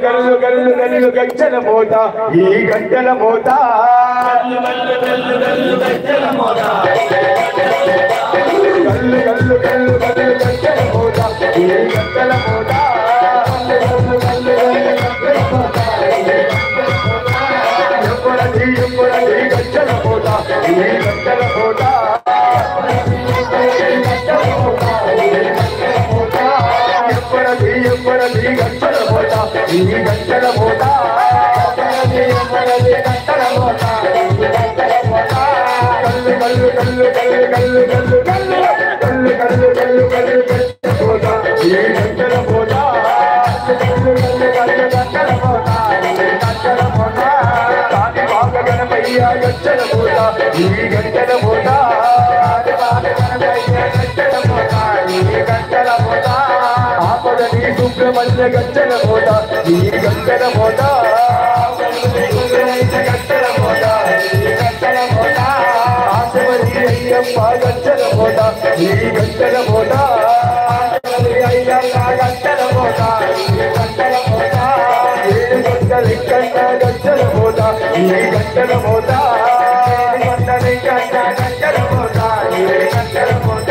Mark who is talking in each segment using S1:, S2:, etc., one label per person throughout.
S1: గల్లు గల్లు గల్లు గజ్జల మోత ఈ గంటల మోత గల్లు గల్లు గల్లు గల్లు గజ్జల మోత ఈ గంటల మోత ఎప్పుడది ఎప్పుడది గజ్జల మోత ఈ గంటల మోత ఎప్పుడది ఎప్పుడది గజ్జల మోత ఈ గంటల మోత గల్లు గల్లు గల్లు గల్లు గల్లు గల్లు గల్లు గల్లు గల్లు గల్లు గల్లు గజ్జల మోత ఈ గంటల మోత గల్లు గల్లు గల్లు గజ్జల మోత గజ్జల మోత కాని బాగ గణపయ్య గజ్జల మోత ఈ గంటల మోత కాని బాగ గణపయ్య గజ్జల మోత ఈ గంటల మోత ఆపదని సుబ్రహ్మణ్య గజ్జల మోత ఈ గంటల మోత గజ్జల మోత ఈ గంటల మోత ఆశవరి అయ్యప్ప గజ్జల మోత ఈ గంటల మోత అయ్యప్ప గజ్జల మోత ఈ గంటల మోత ఏడు గంటల కన్న గజ్జల మోత ఈ గంటల మోత గంటల గజ్జల మోత ఈ గంటల మోత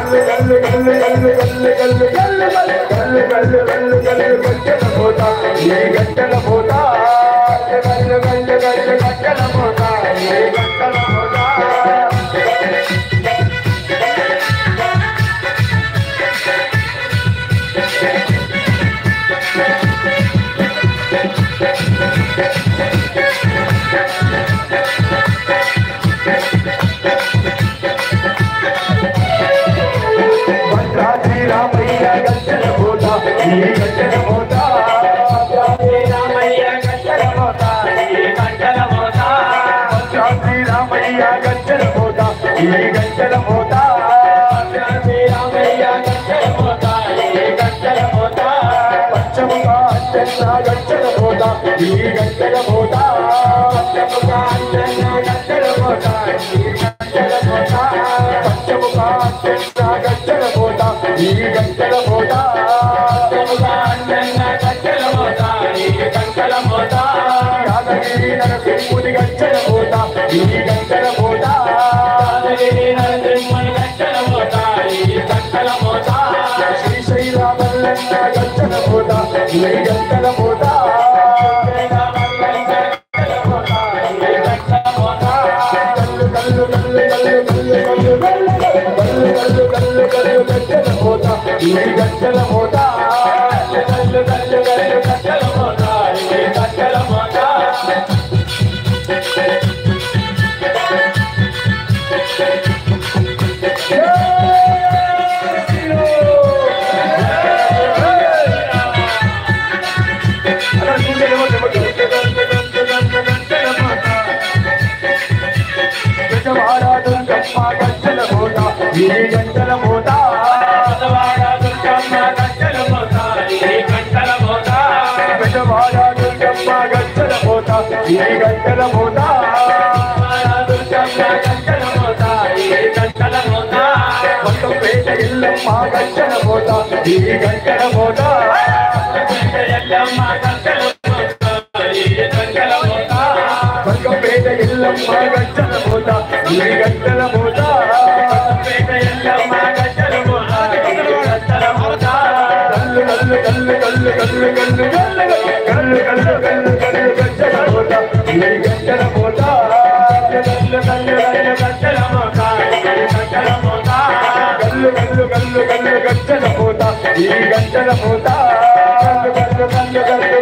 S1: గల్లు గల్లు గల్లు గల్లు గల్లు గల్లు గల్లు గల్లు గల్లు గల్లు గల్లు గజ్జల మోత ఈ గంటల మోత గల్లు గల్లు గల్లు గజ్జల మోత ఈ గంటల మోత రామయ్య గజ్జల మోత ఈ గజ్జల మోత రామయ్య గజ్జల మోత ఈ గజ్జల మోత రామయ్య గజ్జల మోత ఈ గజ్జల మోత రామయ్య గజ్జల మోత ఈ గజ్జల మోత పంచముఖ అచ్చన్న గజ్జల మోత ఈ గజ్జల మోత పంచముఖ అచ్చన్న గజ్జల మోత ఈ గజ్జల మోత పంచముఖ అచ్చన్న గజ్జల మోత ఈ గంటల మోత గంటల మోత ఈ గంటల మోత యాదగిరి నరసింహుని గంటల మోత ఈ గంటల మోత యాదగిరి నరసింహుని గంటల మోత ఈ గంటల మోత శ్రీశైల మల్లన్న గంటల మోత ఈ గంటల మోత గల్లు గల్లు గల్లు గల్లు గల్లు గల్లు గల్లు గల్లు గల్లు గజ్జల మోత ఈ గజ్జల మోత గల్లు గల్లు గల్లు గజ్జల మోత ఈ గజ్జల మోత గజ్జల మోత ఈ గంటల మోత గజ్జల మోత ఈ గంటల మోత పెద్దవాడ దుర్గమ్మ గజ్జల మోత ఈ గంటల మోత గజ్జల మోత ఈ గంటల మోత మొత్తం పేట ఇల్లమ్మ గజ్జల మోత ఈ గంటల మోత ఎల్లమ్మ గజ్జల మోత ఈ గంటల మోత మొత్తం పేట ఇల్లమ్మ గజ్జల మోత ఈ గంటల మోత పేట ఎల్లమ్మ గజ్జల మోత గజ్జల మోత గల్లు గల్లు గల్లు గల్లు గల్లు గల్లు గల్లు గల్లు గల్లు గల్లు గల్లు గజ్జల మోత ఈ గంటల మోత గల్లు గల్లు గల్లు గజ్జల మోత గజ్జల మోత గల్లు గల్లు గల్లు గల్లు గజ్జల మోత ఈ గంటల మోత గల్లు గల్లు గల్లు గల్లు